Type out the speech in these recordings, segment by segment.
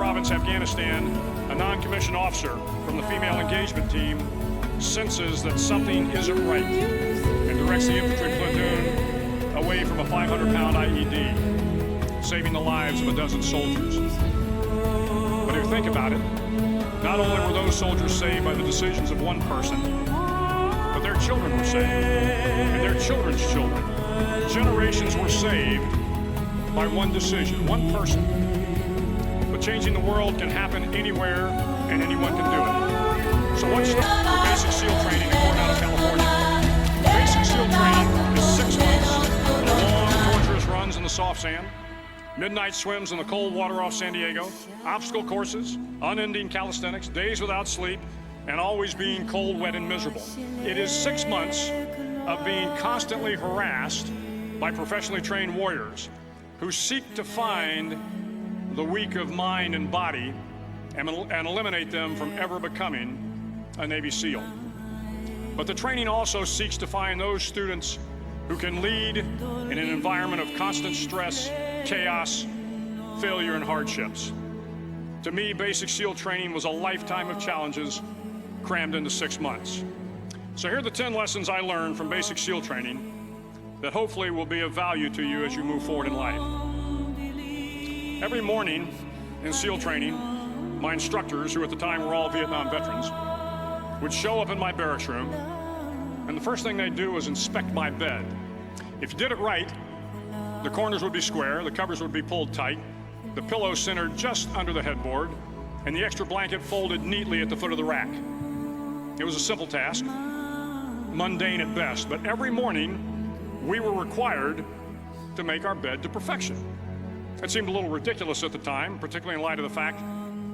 province, Afghanistan, a non-commissioned officer from the female engagement team senses that something isn't right and directs the infantry platoon away from a 500-pound IED, saving the lives of a dozen soldiers. But if you think about it, not only were those soldiers saved by the decisions of one person, but their children were saved, and their children's children. Generations were saved by one decision, one person. But changing the world can happen anywhere, and anyone can do it. So let's start with basic SEAL training in Coronado, California. Basic SEAL training is 6 months of long, torturous runs in the soft sand, midnight swims in the cold water off San Diego, obstacle courses, unending calisthenics, days without sleep, and always being cold, wet, and miserable. It is 6 months of being constantly harassed by professionally trained warriors who seek to find the weak of mind and body and eliminate them from ever becoming a Navy SEAL. But the training also seeks to find those students who can lead in an environment of constant stress, chaos, failure, and hardships. To me, basic SEAL training was a lifetime of challenges crammed into 6 months. So here are the 10 lessons I learned from basic SEAL training that hopefully will be of value to you as you move forward in life. Every morning in SEAL training, my instructors, who at the time were all Vietnam veterans, would show up in my barracks room, and the first thing they'd do was inspect my bed. If you did it right, the corners would be square, the covers would be pulled tight, the pillow centered just under the headboard, and the extra blanket folded neatly at the foot of the rack. It was a simple task, mundane at best, but every morning we were required to make our bed to perfection. It seemed a little ridiculous at the time, particularly in light of the fact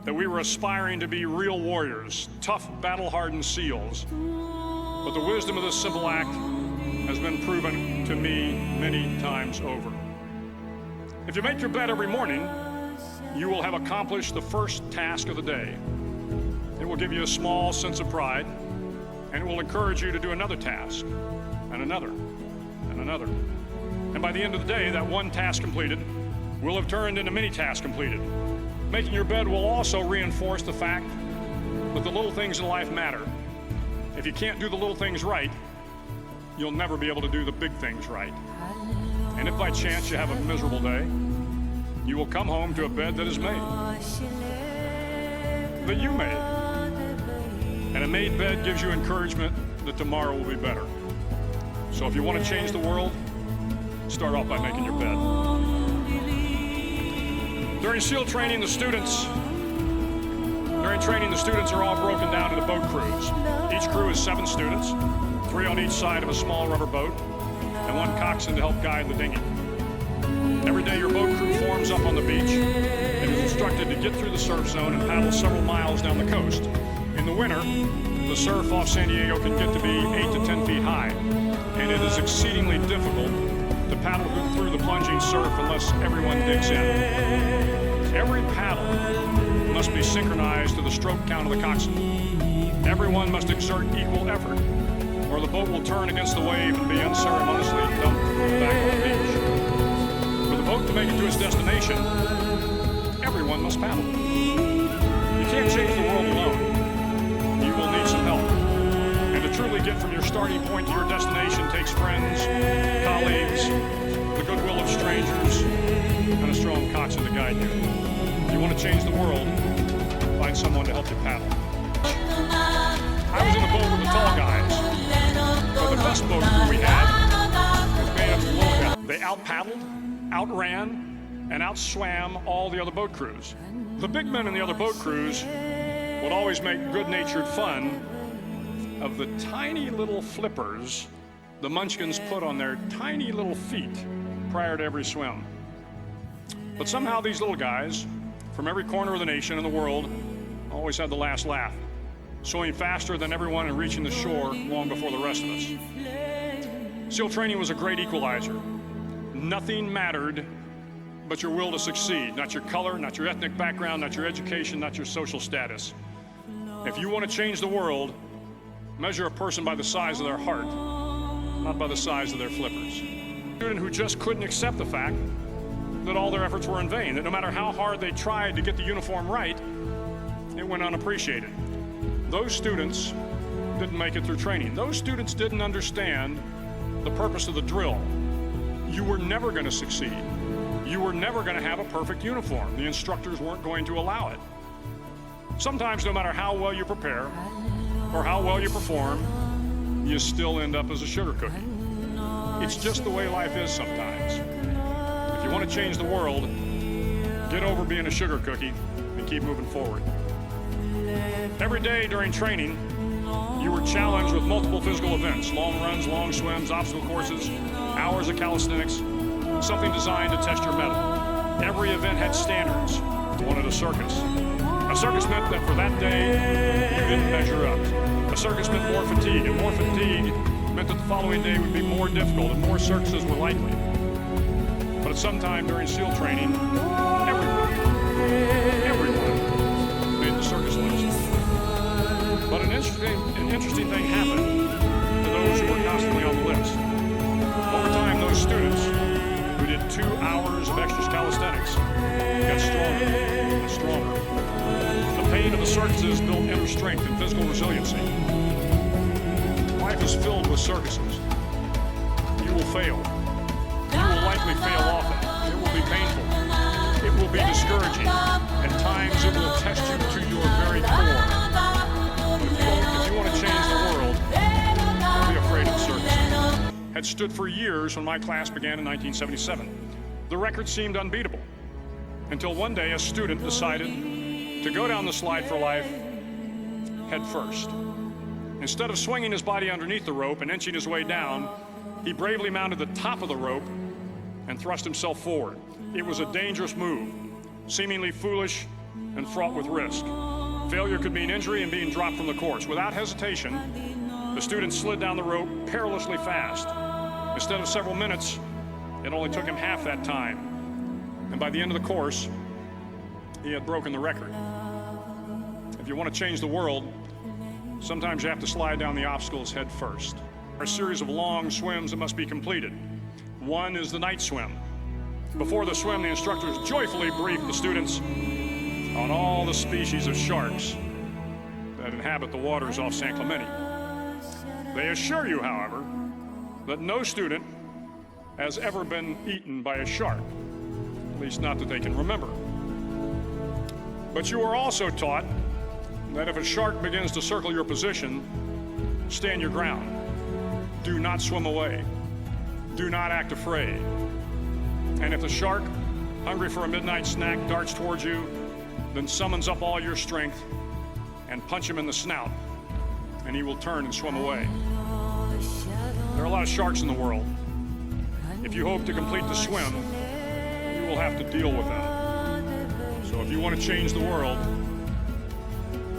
that we were aspiring to be real warriors, tough, battle-hardened SEALs. But the wisdom of this simple act has been proven to me many times over. If you make your bed every morning, you will have accomplished the first task of the day. It will give you a small sense of pride, and it will encourage you to do another task, and another, and another. And by the end of the day, that one task completed will have turned into many tasks completed. Making your bed will also reinforce the fact that the little things in life matter. If you can't do the little things right, you'll never be able to do the big things right. And if by chance you have a miserable day, you will come home to a bed that is made, that you made. And a made bed gives you encouragement that tomorrow will be better. So if you want to change the world, start off by making your bed. During SEAL training, the students are all broken down into boat crews. Each crew is 7 students, 3 on each side of a small rubber boat, and 1 coxswain to help guide the dinghy. Every day your boat crew forms up on the beach and is instructed to get through the surf zone and paddle several miles down the coast. In the winter, the surf off San Diego can get to be 8 to 10 feet high, and it is exceedingly difficult to paddle through the plunging surf unless everyone digs in. Every paddle must be synchronized to the stroke count of the coxswain. Everyone must exert equal effort, or the boat will turn against the wave and be unceremoniously dumped back on the beach. For the boat to make it to its destination, everyone must paddle. You can't change the world alone. You will need some help. And to truly get from your starting point to your destination takes friends, colleagues, the goodwill of strangers, and a strong coxswain to guide you. If you want to change the world, find someone to help you paddle. I was in the boat with the tall guys, but the best boat crew we had was made up of little guys. They out-paddled, outran, and outswam all the other boat crews. The big men in the other boat crews would always make good-natured fun of the tiny little flippers the munchkins put on their tiny little feet prior to every swim. But somehow these little guys from every corner of the nation and the world always had the last laugh, swimming faster than everyone and reaching the shore long before the rest of us. SEAL training was a great equalizer. Nothing mattered but your will to succeed, not your color, not your ethnic background, not your education, not your social status. If you want to change the world, measure a person by the size of their heart, not by the size of their flippers. A student who just couldn't accept the fact that all their efforts were in vain, that no matter how hard they tried to get the uniform right, it went unappreciated. Those students didn't make it through training. Those students didn't understand the purpose of the drill. You were never going to succeed. You were never going to have a perfect uniform. The instructors weren't going to allow it. Sometimes, no matter how well you prepare or how well you perform, you still end up as a sugar cookie. It's just the way life is sometimes. If you want to change the world, get over being a sugar cookie and keep moving forward. Every day during training, you were challenged with multiple physical events: long runs, long swims, obstacle courses, hours of calisthenics, something designed to test your mettle. Every event had standards. You wanted a circus. A circus meant that for that day, you didn't measure up. A circus meant more fatigue, and more fatigue meant that the following day would be more difficult and more circuses were likely. But at some time during SEAL training, everyone made the circus list. But an interesting thing happened to those who were constantly on the list. Over time, those students who did 2 hours of extra calisthenics got stronger and stronger. The pain of the circuses built inner strength and physical resiliency. Life is filled with circuses. You will fail. You will likely fail often. It will be painful. It will be discouraging. At times, it will test you to your very core. If you want to change the world, don't be afraid of the circus. Had stood for years when my class began in 1977. The record seemed unbeatable, until one day a student decided to go down the slide for life head first. Instead of swinging his body underneath the rope and inching his way down, he bravely mounted the top of the rope and thrust himself forward. It was a dangerous move, seemingly foolish and fraught with risk. Failure could mean injury and being dropped from the course. Without hesitation, the student slid down the rope perilously fast. Instead of several minutes, it only took him half that time. And by the end of the course, he had broken the record. If you want to change the world, sometimes you have to slide down the obstacles head first. There are a series of long swims that must be completed. One is the night swim. Before the swim, the instructors joyfully briefed the students on all the species of sharks that inhabit the waters off San Clemente. They assure you, however, that no student has ever been eaten by a shark, at least not that they can remember. But you are also taught that if a shark begins to circle your position, stand your ground. Do not swim away. Do not act afraid. And if the shark, hungry for a midnight snack, darts towards you, then summons up all your strength and punch him in the snout, and he will turn and swim away. There are a lot of sharks in the world. If you hope to complete the swim, you will have to deal with them. So if you want to change the world,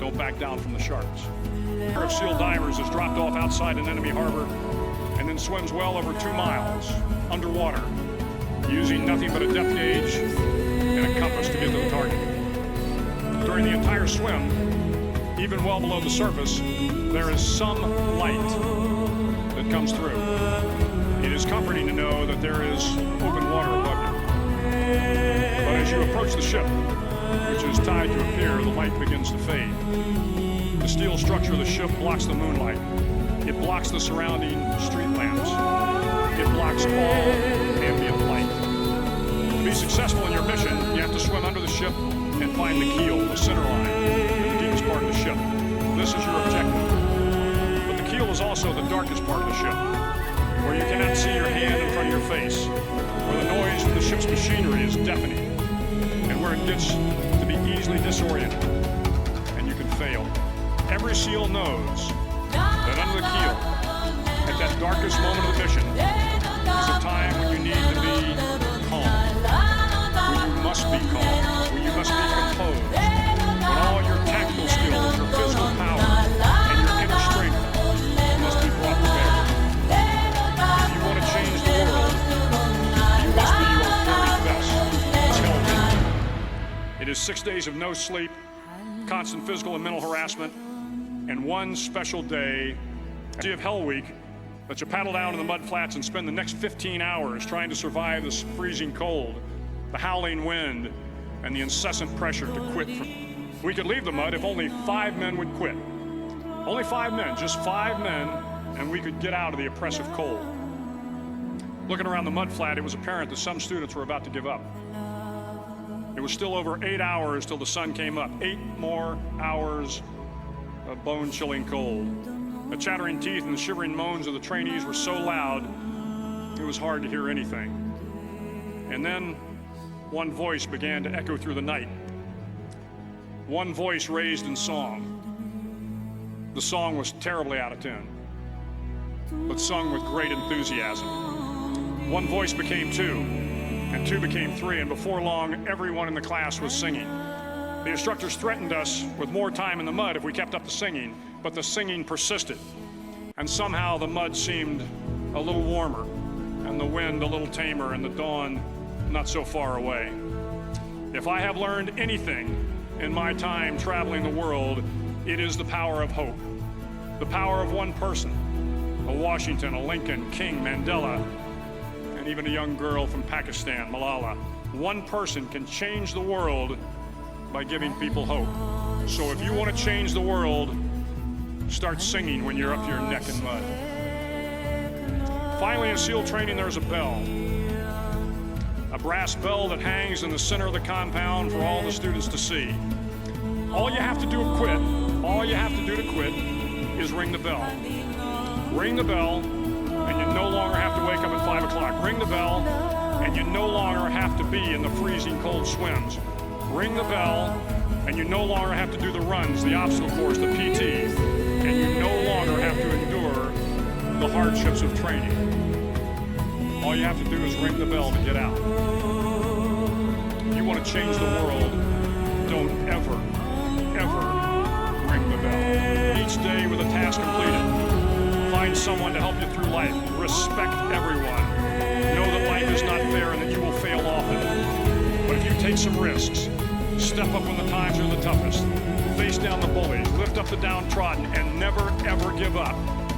don't back down from the sharks. A pair of SEAL divers is dropped off outside an enemy harbor and then swims well over 2 miles underwater, using nothing but a depth gauge and a compass to get to the target. During the entire swim, even well below the surface, there is some light that comes through. It is comforting to know that there is open water above you. But as you approach the ship, which is tied to a pier, the light begins to fade. The steel structure of the ship blocks the moonlight. It blocks the surrounding street lamps. It blocks all ambient light. To be successful in your mission, you have to swim under the ship and find the keel, the center line, the deepest part of the ship. This is your objective. But the keel is also the darkest part of the ship, where you cannot see your hand in front of your face, where the noise from the ship's machinery is deafening, and where it gets to be easily disoriented, and you can fail. Every SEAL knows that under the keel, at that darkest moment of the mission, is a time when you need to be calm, when you must be calm, when you must be composed, when all your tactical skills, your physical power, and your inner strength must be brought to bear. If you want to change the world, you must be your very best. Tell me. It is 6 days of no sleep, constant physical and mental harassment, and one special day of Hell Week that you paddle down in the mud flats and spend the next 15 hours trying to survive this freezing cold the howling wind, and the incessant pressure to quit. We could leave the mud if only 5 men would quit. Only 5 men, just 5 men, and we could get out of the oppressive cold. Looking around the mud flat, it was apparent that some students were about to give up. It was still over 8 hours till the sun came up. 8 more hours of bone-chilling cold. The chattering teeth and the shivering moans of the trainees were so loud, it was hard to hear anything. And then one voice began to echo through the night. One voice raised in song. The song was terribly out of tune, but sung with great enthusiasm. One voice became 2, and 2 became 3, and before long, everyone in the class was singing. The instructors threatened us with more time in the mud if we kept up the singing, but the singing persisted. And somehow the mud seemed a little warmer, and the wind a little tamer, and the dawn not so far away. If I have learned anything in my time traveling the world, it is the power of hope. The power of one person, a Washington, a Lincoln, King, Mandela, and even a young girl from Pakistan, Malala. One person can change the world by giving people hope. So if you want to change the world, start singing when you're up to your neck in mud. Finally, in SEAL training, there's a bell. A brass bell that hangs in the center of the compound for all the students to see. All you have to do to quit, all you have to do to quit is ring the bell. Ring the bell, and you no longer have to wake up at 5 o'clock. Ring the bell, and you no longer have to be in the freezing cold swims. Ring the bell, and you no longer have to do the runs, the obstacle course, the PT, and you no longer have to endure the hardships of training. All you have to do is ring the bell to get out. If you want to change the world, don't ever ring the bell. Each day with a task completed, find someone to help you through life. Respect everyone. Know that life is not fair and that you will fail often. But if you take some risks, step up when the times are the toughest, face down the bullies, lift up the downtrodden, and never ever give up.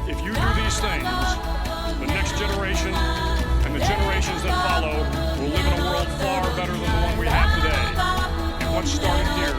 If you do these things, the next generation and the generations that follow will live in a world far better than the one we have today. And what started here